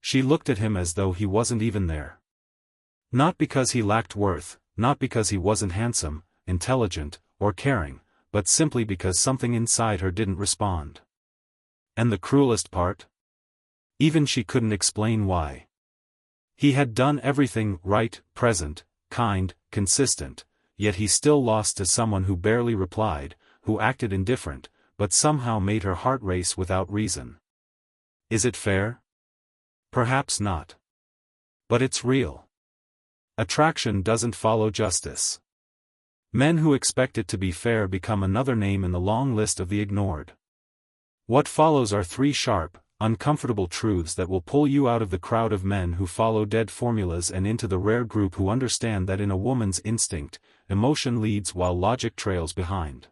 She looked at him as though he wasn't even there. Not because he lacked worth, not because he wasn't handsome, intelligent, or caring, but simply because something inside her didn't respond. And the cruelest part? Even she couldn't explain why. He had done everything right, present, kind, consistent, yet he still lost to someone who barely replied, who acted indifferent, but somehow made her heart race without reason. Is it fair? Perhaps not. But it's real. Attraction doesn't follow justice. Men who expect it to be fair become another name in the long list of the ignored. What follows are three sharp, uncomfortable truths that will pull you out of the crowd of men who follow dead formulas and into the rare group who understand that in a woman's instinct, emotion leads while logic trails behind.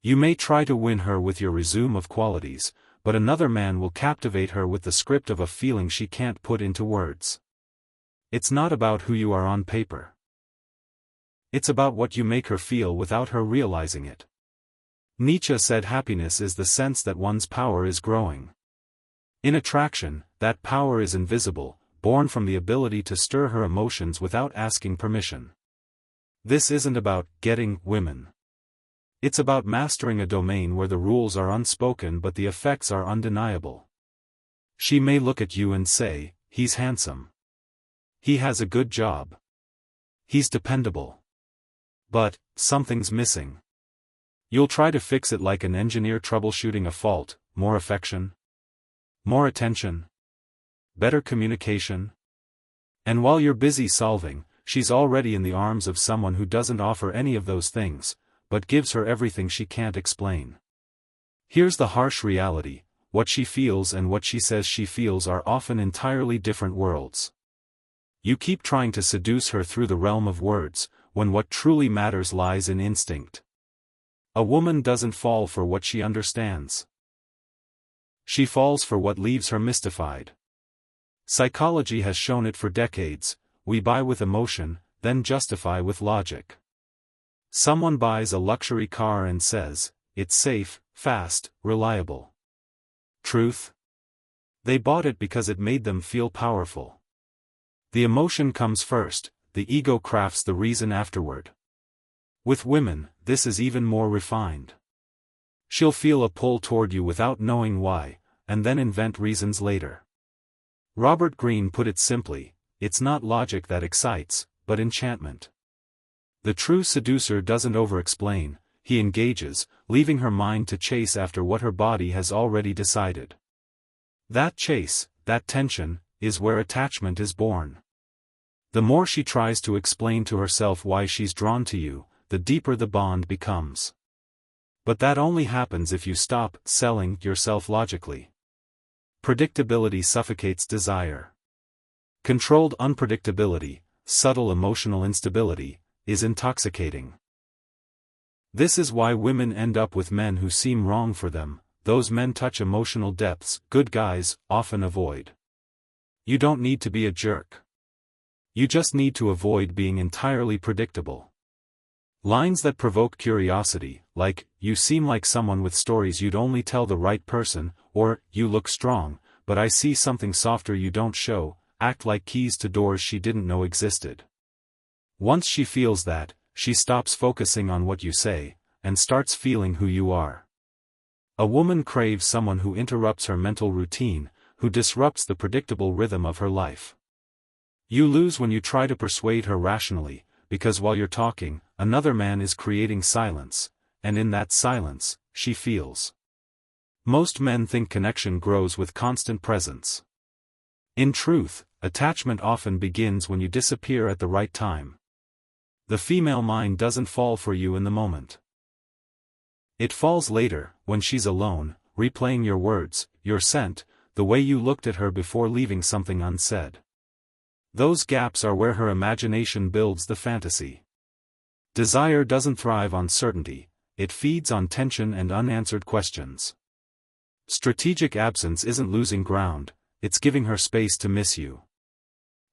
You may try to win her with your resume of qualities, but another man will captivate her with the script of a feeling she can't put into words. It's not about who you are on paper. It's about what you make her feel without her realizing it. Nietzsche said happiness is the sense that one's power is growing. In attraction, that power is invisible, born from the ability to stir her emotions without asking permission. This isn't about getting women. It's about mastering a domain where the rules are unspoken but the effects are undeniable. She may look at you and say, "He's handsome. He has a good job. He's dependable. But, something's missing." You'll try to fix it like an engineer troubleshooting a fault: more affection, more attention, better communication. And while you're busy solving, she's already in the arms of someone who doesn't offer any of those things, but gives her everything she can't explain. Here's the harsh reality: what she feels and what she says she feels are often entirely different worlds. You keep trying to seduce her through the realm of words, when what truly matters lies in instinct. A woman doesn't fall for what she understands. She falls for what leaves her mystified. Psychology has shown it for decades: we buy with emotion, then justify with logic. Someone buys a luxury car and says, "It's safe, fast, reliable." Truth? They bought it because it made them feel powerful. The emotion comes first, the ego crafts the reason afterward. With women, this is even more refined. She'll feel a pull toward you without knowing why, and then invent reasons later. Robert Greene put it simply: it's not logic that excites, but enchantment. The true seducer doesn't over-explain, he engages, leaving her mind to chase after what her body has already decided. That chase, that tension, is where attachment is born. The more she tries to explain to herself why she's drawn to you, the deeper the bond becomes. But that only happens if you stop selling yourself logically. Predictability suffocates desire. Controlled unpredictability, subtle emotional instability, is intoxicating. This is why women end up with men who seem wrong for them. Those men touch emotional depths good guys often avoid. You don't need to be a jerk. You just need to avoid being entirely predictable. Lines that provoke curiosity, like, "You seem like someone with stories you'd only tell the right person," or, "You look strong, but I see something softer you don't show," act like keys to doors she didn't know existed. Once she feels that, she stops focusing on what you say, and starts feeling who you are. A woman craves someone who interrupts her mental routine, who disrupts the predictable rhythm of her life. You lose when you try to persuade her rationally, because while you're talking, another man is creating silence, and in that silence, she feels. Most men think connection grows with constant presence. In truth, attachment often begins when you disappear at the right time. The female mind doesn't fall for you in the moment. It falls later, when she's alone, replaying your words, your scent, the way you looked at her before leaving something unsaid. Those gaps are where her imagination builds the fantasy. Desire doesn't thrive on certainty, it feeds on tension and unanswered questions. Strategic absence isn't losing ground, it's giving her space to miss you.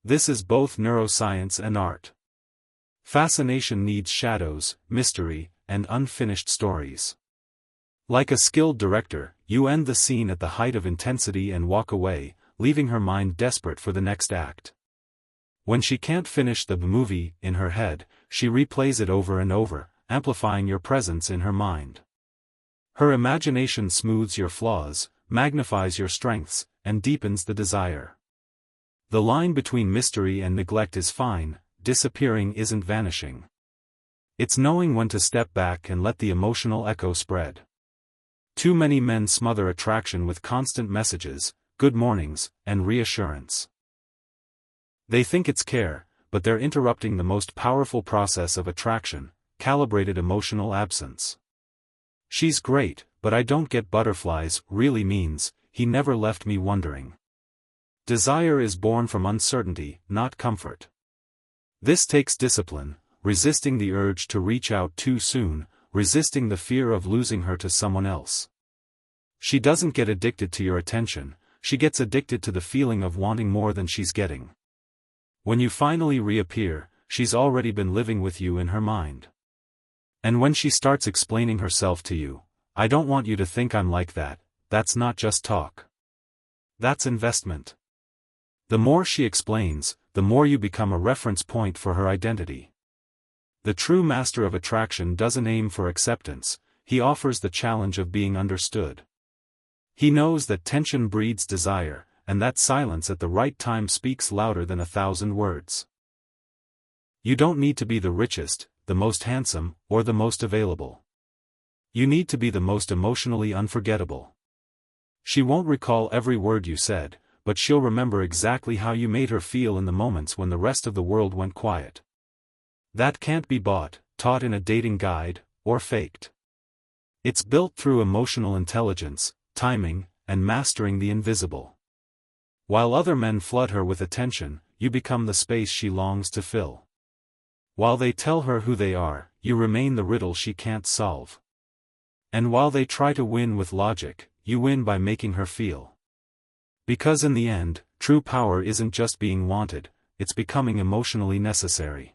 This is both neuroscience and art. Fascination needs shadows, mystery, and unfinished stories. Like a skilled director, you end the scene at the height of intensity and walk away, leaving her mind desperate for the next act. When she can't finish the movie in her head, she replays it over and over, amplifying your presence in her mind. Her imagination smooths your flaws, magnifies your strengths, and deepens the desire. The line between mystery and neglect is fine, disappearing isn't vanishing. It's knowing when to step back and let the emotional echo spread. Too many men smother attraction with constant messages, good mornings, and reassurance. They think it's care, but they're interrupting the most powerful process of attraction, calibrated emotional absence. "She's great, but I don't get butterflies," really means, "he never left me wondering." Desire is born from uncertainty, not comfort. This takes discipline, resisting the urge to reach out too soon, resisting the fear of losing her to someone else. She doesn't get addicted to your attention, she gets addicted to the feeling of wanting more than she's getting. When you finally reappear, she's already been living with you in her mind. And when she starts explaining herself to you, "I don't want you to think I'm like that," that's not just talk. That's investment. The more she explains, the more you become a reference point for her identity. The true master of attraction doesn't aim for acceptance, he offers the challenge of being understood. He knows that tension breeds desire, and that silence at the right time speaks louder than 1,000 words. You don't need to be the richest, the most handsome, or the most available. You need to be the most emotionally unforgettable. She won't recall every word you said, but she'll remember exactly how you made her feel in the moments when the rest of the world went quiet. That can't be bought, taught in a dating guide, or faked. It's built through emotional intelligence, timing, and mastering the invisible. While other men flood her with attention, you become the space she longs to fill. While they tell her who they are, you remain the riddle she can't solve. And while they try to win with logic, you win by making her feel. Because in the end, true power isn't just being wanted, it's becoming emotionally necessary.